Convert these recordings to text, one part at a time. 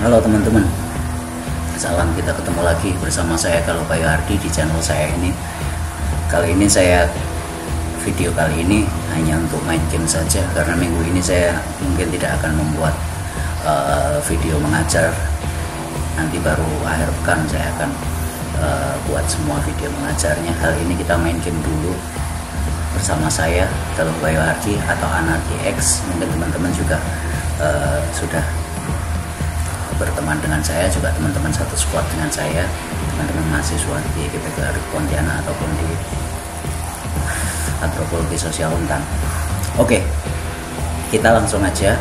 Halo teman-teman, salam, kita ketemu lagi bersama saya Galuh Bayu Ardi di channel saya ini. Video kali ini hanya untuk main game saja, karena minggu ini saya mungkin tidak akan membuat video mengajar. Nanti baru akhir pekan saya akan buat semua video mengajarnya. Kali ini kita main game dulu bersama saya Galuh Bayu Ardi atau Anarchy X. Mungkin teman-teman juga sudah berteman dengan saya, juga teman-teman satu squad dengan saya, teman-teman mahasiswa di GPK Pontianak ataupun di Antropologi Sosial Untang. Oke, kita langsung aja.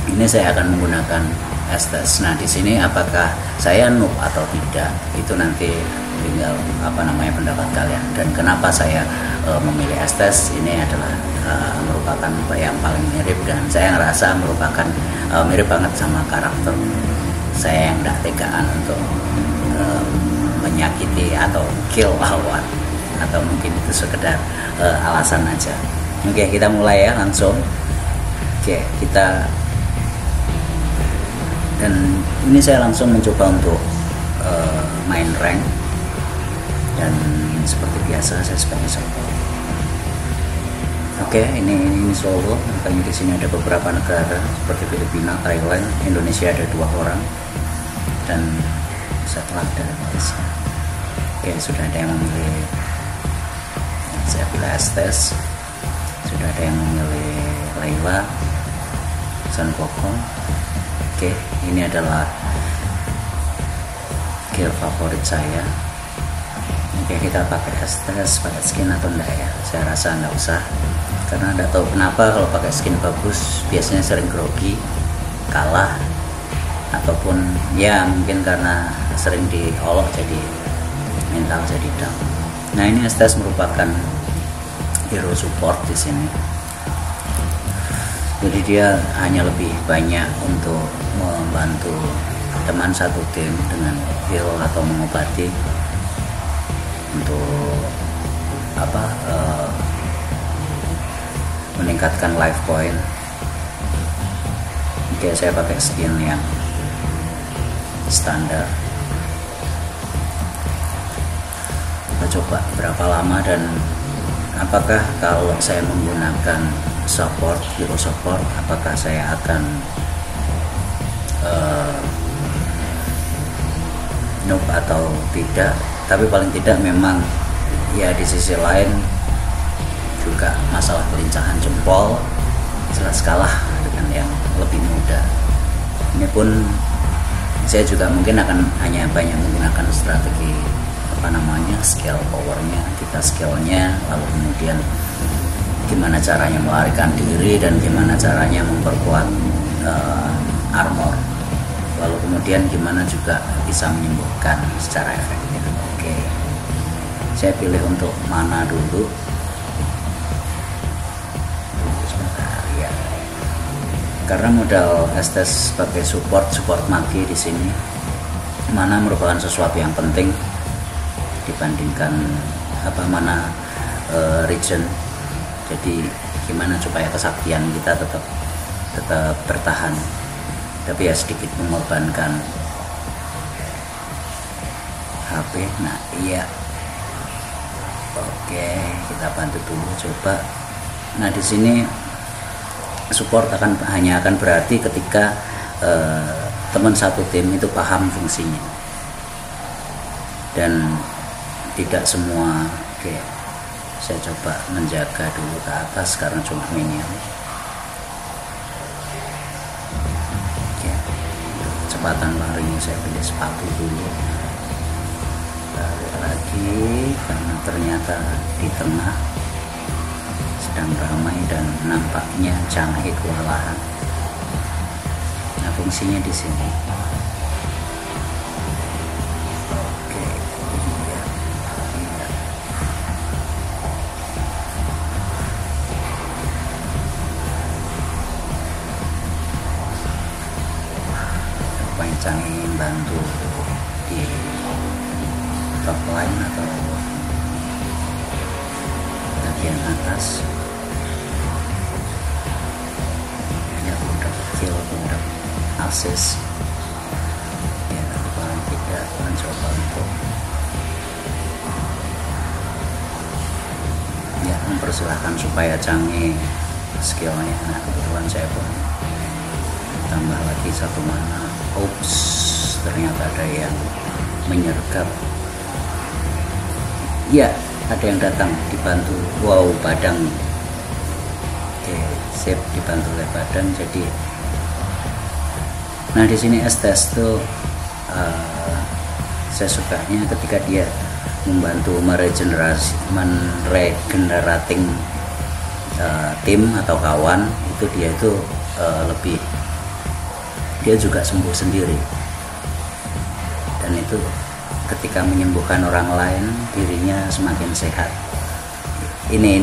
Ini saya akan menggunakan Estes. Nah, di sini apakah saya noob atau tidak, itu nanti tinggal pendapat kalian. Dan kenapa saya memilih Estes, ini adalah merupakan yang paling mirip, dan saya ngerasa merupakan mirip banget sama karakter saya yang tidak tegaan untuk menyakiti atau kill lawan, atau mungkin itu sekedar alasan aja. Oke, kita mulai ya langsung. Oke, dan ini saya langsung mencoba untuk main rank, dan seperti biasa saya sebagai support. Oke, ini Solo. Makanya di sini ada beberapa negara seperti Filipina, Thailand, Indonesia ada 2 orang, dan setelah dari Malaysia. Oke, sudah ada yang memilih. Saya pilih Estes. Sudah ada yang memilih Layla, Sun Wukong. Oke, ini adalah gear favorit saya. Oke, kita pakai Estes, pakai skin atau enggak ya? Saya rasa enggak usah, karena enggak tahu kenapa kalau pakai skin bagus biasanya sering grogi, kalah, ataupun ya mungkin karena sering diolok jadi mental jadi down. Nah, ini Estes merupakan hero support di sini. Jadi dia hanya lebih banyak untuk membantu teman satu tim dengan heal atau mengobati, untuk meningkatkan life point. Oke, saya pakai skin yang standar. Kita coba berapa lama, dan apakah kalau saya menggunakan support, hero support, apakah saya akan noob atau tidak. Tapi paling tidak memang ya di sisi lain juga masalah pelincahan jempol jelas kalah dengan yang lebih muda. Ini pun saya juga mungkin akan hanya banyak menggunakan strategi skill powernya, kita skillnya, lalu kemudian gimana caranya melarikan diri dan gimana caranya memperkuat armor, lalu kemudian gimana juga bisa menyembuhkan secara efektif. Oke, saya pilih untuk mana dulu. Sebentar ya, karena modal Estes sebagai support magi di sini, mana merupakan sesuatu yang penting dibandingkan mana region. Jadi gimana supaya kesaktian kita tetap bertahan, tapi ya sedikit mengorbankan HP. Nah iya, oke, kita bantu dulu coba. Nah, di sini support hanya akan berarti ketika teman satu tim itu paham fungsinya, dan tidak semua. Oke, saya coba menjaga dulu ke atas karena cuma minion. Oke, kecepatan larinya saya pilih sepatu dulu. Lari lagi karena ternyata di tengah sedang ramai dan nampaknya Changhe kewalahan. Nah, fungsinya di sini. Changhe bantu di top line atau bagian atas. Ya, udah kill, udah assist. mempersilahkan supaya canggih skillnya. Nah kebetulan saya pun tambah lagi satu mana, oops, ternyata ada yang menyergap. Ya, ada yang datang dibantu. Wow, Padang. Oke, sip, dibantu oleh Padang. Jadi, nah di sini Estes tuh saya sukanya ketika dia membantu meregenerating tim atau kawan, itu dia itu lebih, dia juga sembuh sendiri, dan itu ketika menyembuhkan orang lain dirinya semakin sehat. Ini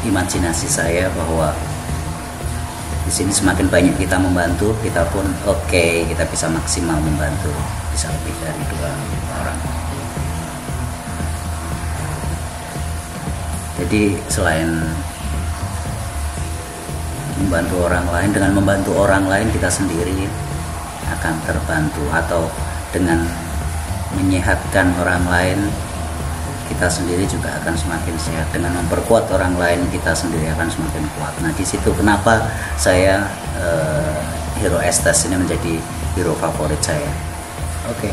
imajinasi saya bahwa di sini semakin banyak kita membantu, kita pun kita bisa maksimal membantu, bisa lebih dari 2 orang. Jadi selain membantu orang lain, dengan membantu orang lain kita sendiri akan terbantu, atau dengan menyehatkan orang lain kita sendiri juga akan semakin sehat. Dengan memperkuat orang lain kita sendiri akan semakin kuat. Nah di situ kenapa saya Hero Estes ini menjadi hero favorit saya. Oke,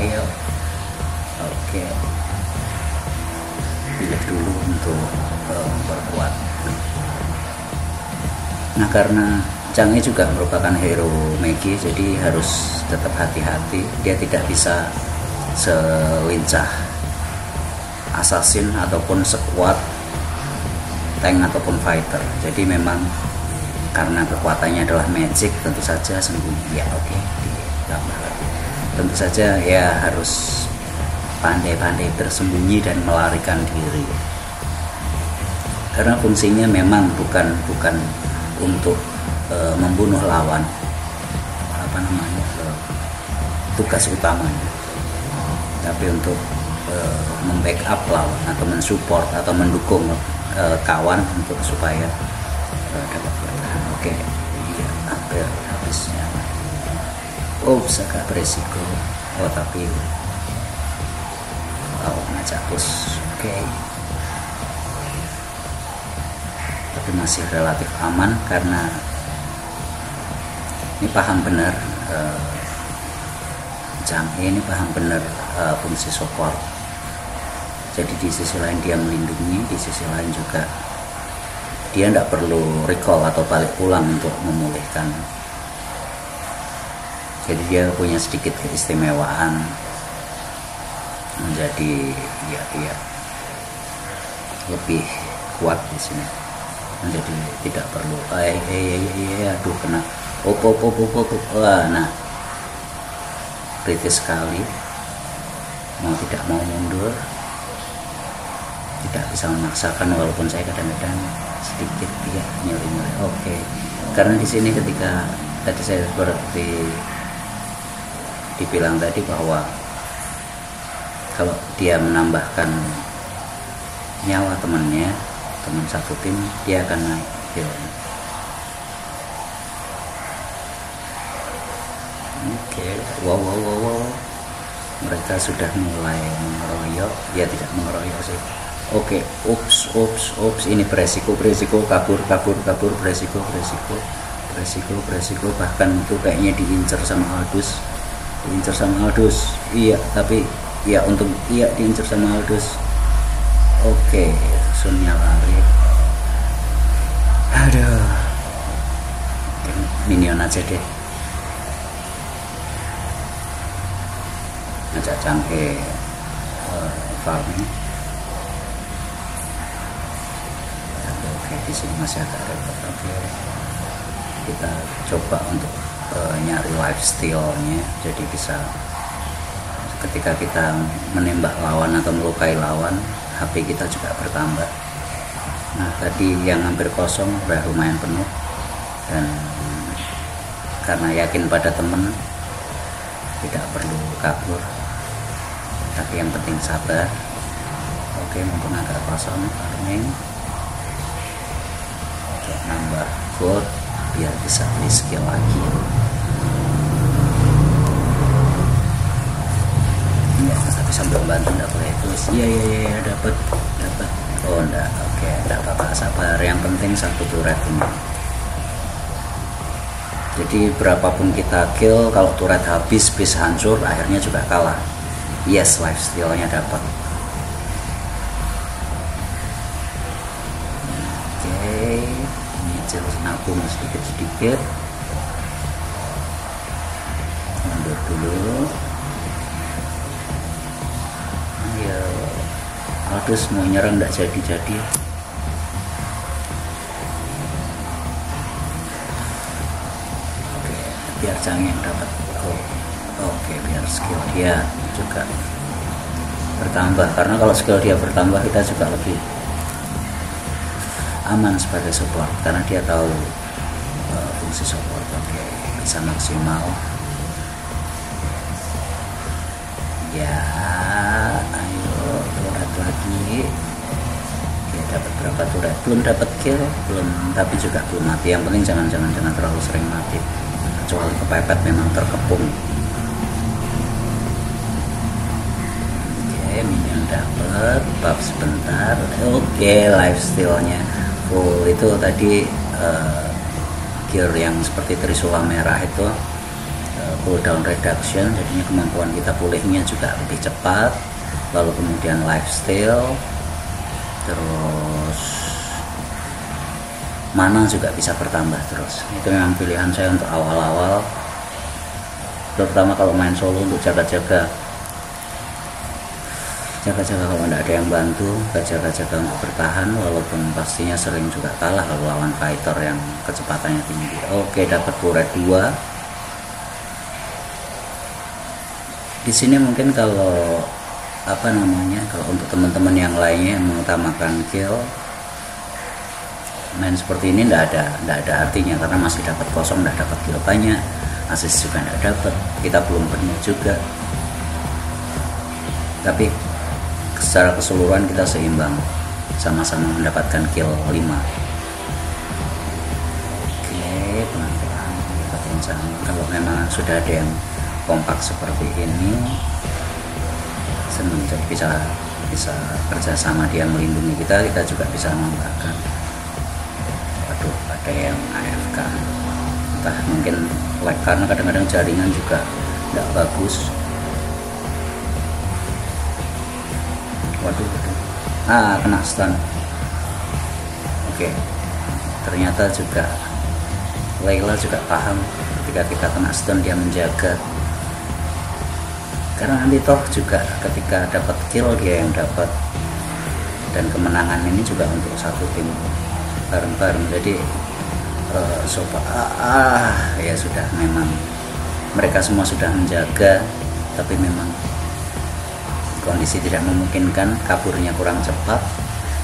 pilih dulu untuk memperkuat. Nah karena Chang'e juga merupakan hero Megi, jadi harus tetap hati-hati. Dia tidak bisa selincah assassin ataupun sekuat tank ataupun fighter. Jadi memang karena kekuatannya adalah magic, tentu saja sembunyi. Ya ditambah lagi. Tentu saja ya harus pandai-pandai bersembunyi dan melarikan diri. Karena fungsinya memang bukan untuk membunuh lawan, tugas utamanya, tapi untuk membackup lawan atau mensupport atau mendukung kawan untuk supaya dapat bertahan. Oke, iya, hampir habisnya. Agak beresiko. Tapi ngajak push. Tapi masih relatif aman karena ini paham benar, Chang'e ini paham benar fungsi support. Jadi di sisi lain dia melindungi, di sisi lain juga dia tidak perlu recall atau balik pulang untuk memulihkan. Jadi dia punya sedikit keistimewaan menjadi dia lebih kuat di sini. Menjadi tidak perlu aduh kena nah kritis sekali, mau tidak mau mundur, tidak bisa memaksakan, walaupun saya kadang-kadang sedikit nyuri. Karena di sini ketika tadi saya seperti dibilang tadi bahwa kalau dia menambahkan nyawa teman satu tim, dia akan naik healnya. Wow, mereka sudah mulai mengeroyok. Ya tidak mengeroyok sih. Ups, ini beresiko, kabur, beresiko. Bahkan itu kayaknya diincar sama Aldous. Iya, tapi ya untung diincar sama Aldous. Sunnya lari. Aduh, minion aja deh. Ngajak Chang'e farming. Di sini masih agak repot. Kita coba untuk nyari lifesteal-nya, jadi bisa ketika kita menembak lawan atau melukai lawan, HP kita juga bertambah. Nah tadi yang hampir kosong udah lumayan penuh, dan karena yakin pada temen tidak perlu kabur, tapi yang penting sabar. Mumpung agak kosong, farming untuk nambah gold biar bisa beli skill lagi. Ya, tapi sambil membantu enggak boleh terus. Iya dapat. Oh enggak, nggak apa-apa, sabar, yang penting satu turret ini. Jadi berapapun kita kill, kalau turret habis, base hancur, akhirnya juga kalah. Yes, lifesteal-nya dapat. Oke, nyicil nabung sedikit-sedikit. Mundur dulu. Ayo, Aldous mau nyerang nggak jadi-jadi. Oke, biar Chang yang dapat. Oke, biar skill dia juga bertambah, karena kalau skill dia bertambah kita juga lebih aman sebagai support, karena dia tahu fungsi support. Oke, bisa maksimal ya. Ayo turret lagi. Oke, dapat berapa turret? Belum dapat kill, belum, tapi juga belum mati. Yang penting jangan terlalu sering mati, kecuali kepepet memang terkepung. Minion dapat, buff sebentar. Oke, lifesteal-nya full. Itu tadi gear yang seperti Trisula merah itu cooldown reduction, jadinya kemampuan kita pulihnya juga lebih cepat. Lalu kemudian lifesteal, terus mana juga bisa bertambah terus. Itu memang pilihan saya untuk awal-awal, terutama kalau main solo, untuk jaga-jaga kalau tidak ada yang bantu, jaga-jaga untuk bertahan, walaupun pastinya sering juga kalah kalau lawan fighter yang kecepatannya tinggi. Oke, dapat turret 2. Di sini mungkin kalau kalau untuk teman-teman yang lainnya yang mengutamakan kill, main seperti ini tidak ada artinya, karena masih dapat kosong, tidak dapat kill banyak, assist juga tidak dapat, kita belum penuh juga. Tapi secara keseluruhan kita seimbang, sama-sama mendapatkan kill 5. Oke, pelan-pelan kita kencang. Kalau memang sudah ada yang kompak seperti ini, senang, jadi bisa kerjasama, dia melindungi kita juga bisa membanggakan. Waduh, ada yang AFK, entah mungkin lag, karena kadang-kadang jaringan juga tidak bagus. Waduh, kena stun. Oke, ternyata juga Layla juga paham ketika kita kena stun dia menjaga, karena nanti toh juga ketika dapat kill dia yang dapat, dan kemenangan ini juga untuk satu tim bareng-bareng. Jadi ya sudah, memang mereka semua sudah menjaga, tapi memang kondisi tidak memungkinkan, kaburnya kurang cepat,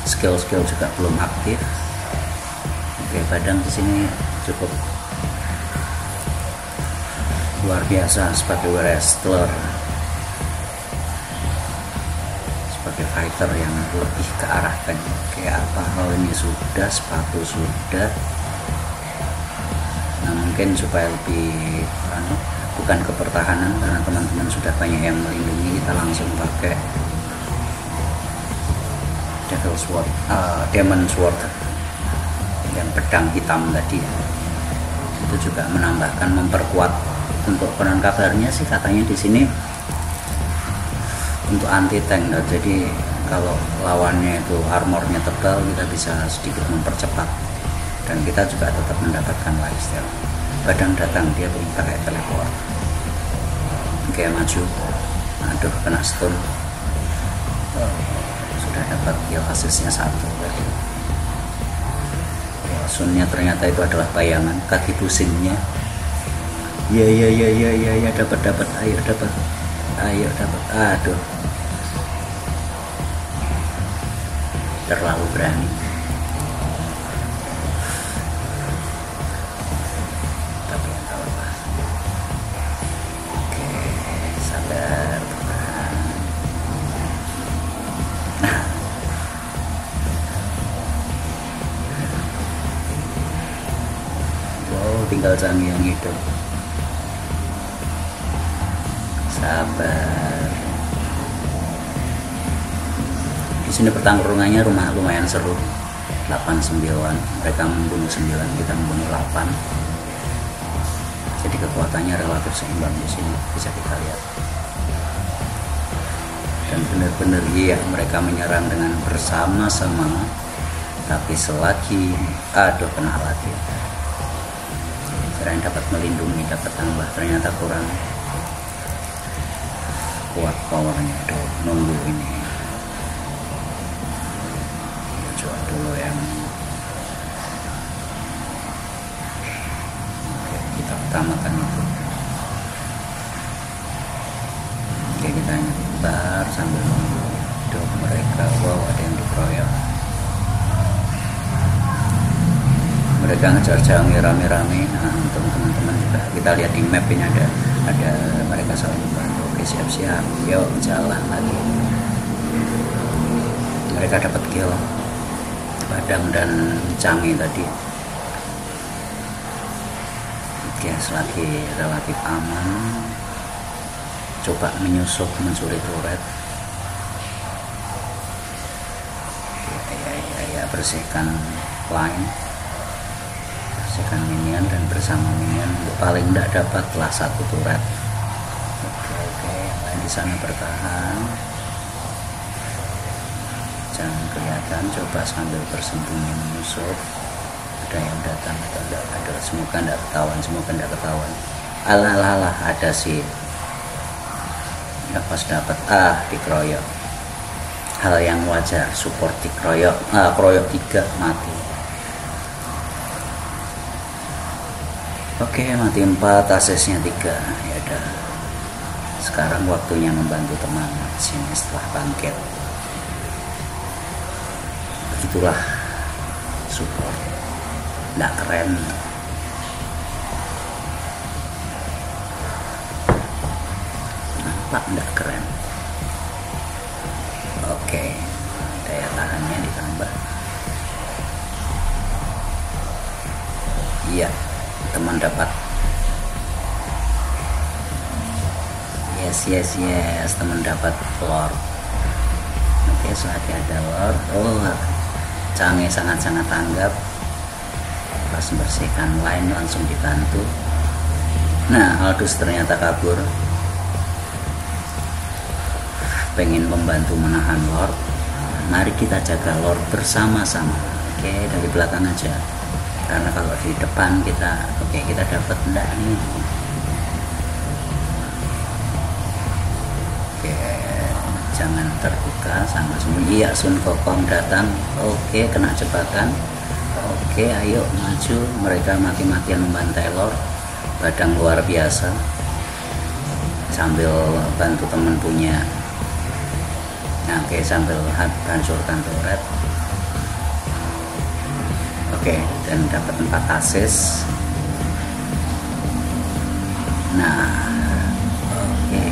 skill juga belum aktif. Oke, Badang di sini cukup luar biasa sebagai wrestler, sebagai fighter yang lebih kearahkan. Kayak apa hal ini sudah, sepatu sudah. Nah, mungkin supaya lebih bukan ke pertahanan, karena teman-teman sudah banyak yang melindungi, kita langsung pakai Demon Sword yang pedang hitam tadi. Itu juga menambahkan, memperkuat. Untuk konon kabarnya sih katanya di sini untuk anti tank, jadi kalau lawannya itu armornya tebal, kita bisa sedikit mempercepat, dan kita juga tetap mendapatkan lifesteal. Badang datang, dia belum pakai teleport. Oke, maju. Aduh, kena stun. Sudah dapat kill, asisnya 1. Sunnya ternyata itu adalah bayangan, kaki pusingnya. Ya, dapat. Ayo dapat. Aduh, terlalu berani. Tinggal Canggih yang hidup. Sabar. Di sini pertarungannya lumayan seru. 8-9, mereka membunuh 9, kita membunuh 8. Jadi kekuatannya relatif seimbang di sini, bisa kita lihat. Dan benar-benar iya, mereka menyerang dengan bersama-sama, tapi selagi kena lagi. Kirain dapat melindungi, dapat tambah, ternyata kurang kuat powernya. Nunggu ini, coba dulu yang kita utamakan itu. Oke, kita nyebar sambil nunggu. Mereka, wow, ada yang dikeroyok. Mereka ngejar jangi rame-rame. Nah, untuk teman-teman juga kita lihat di map ini ada mereka saling membantu. Oke, siap-siap, yuk jalan lagi. Mereka dapat kill Padang dan Canggih tadi. Oke, selagi relatif aman, coba menyusup mencuri turret. Ya, bersihkan line, bersihkan minion, dan bersama minion paling tidak dapatlah 1 turret. Oke, lain di sana bertahan, jangan kelihatan, coba sambil bersembunyi menyusup. Ada yang datang atau enggak, ada, semoga enggak ketahuan, alah, ada sih. Pas dapat dikeroyok, hal yang wajar, support dikeroyok, keroyok 3 mati. Oke, mati 4, asesnya 3. Ya udah, sekarang waktunya membantu teman di sini setelah bangkit. Begitulah support, nggak keren. Nampak nggak keren. Oke, daya tahannya ditambah. Iya, teman dapat. Yes, teman dapat lord. Oke, selagi ada lord, Canggih sangat-sangat tanggap. Pas membersihkan line langsung dibantu. Nah, Aldous ternyata kabur, pengen membantu menahan lord. Mari kita jaga lord bersama-sama. Oke, dari belakang aja, karena kalau di depan kita dapat enggak nih. Oke, jangan terbuka sama sembunyi. Iya, Sun Gokong datang. Oke, kena jebakan. Oke, ayo maju. Mereka mati-matian membantai lord. Badang luar biasa, sambil bantu teman punya. Oke, sambil hancurkan turret. Oke, dan dapat 4 asis. Nah, oke,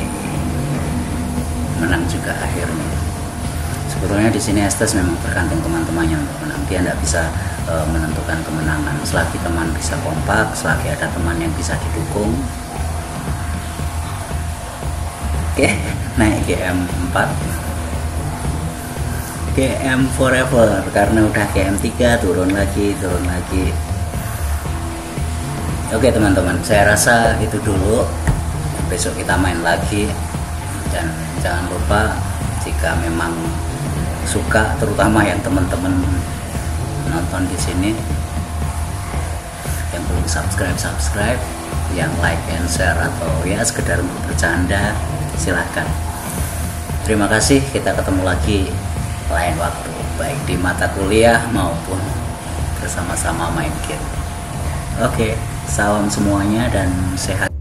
menang juga akhirnya. Sebetulnya di sini Estes memang tergantung teman-temannya untuk menang. Dia tidak bisa menentukan kemenangan. Selagi teman bisa kompak, selagi ada teman yang bisa didukung. Oke, naik GM 4. GM forever, karena udah GM 3 turun lagi. Oke teman-teman, saya rasa itu dulu. Besok kita main lagi. Dan jangan lupa, jika memang suka, terutama yang teman-teman nonton di sini, yang belum subscribe, yang like and share atau ya sekedar untuk bercanda, silahkan. Terima kasih, kita ketemu lagi lain waktu, baik di mata kuliah maupun bersama-sama main game. Oke, salam semuanya dan sehat.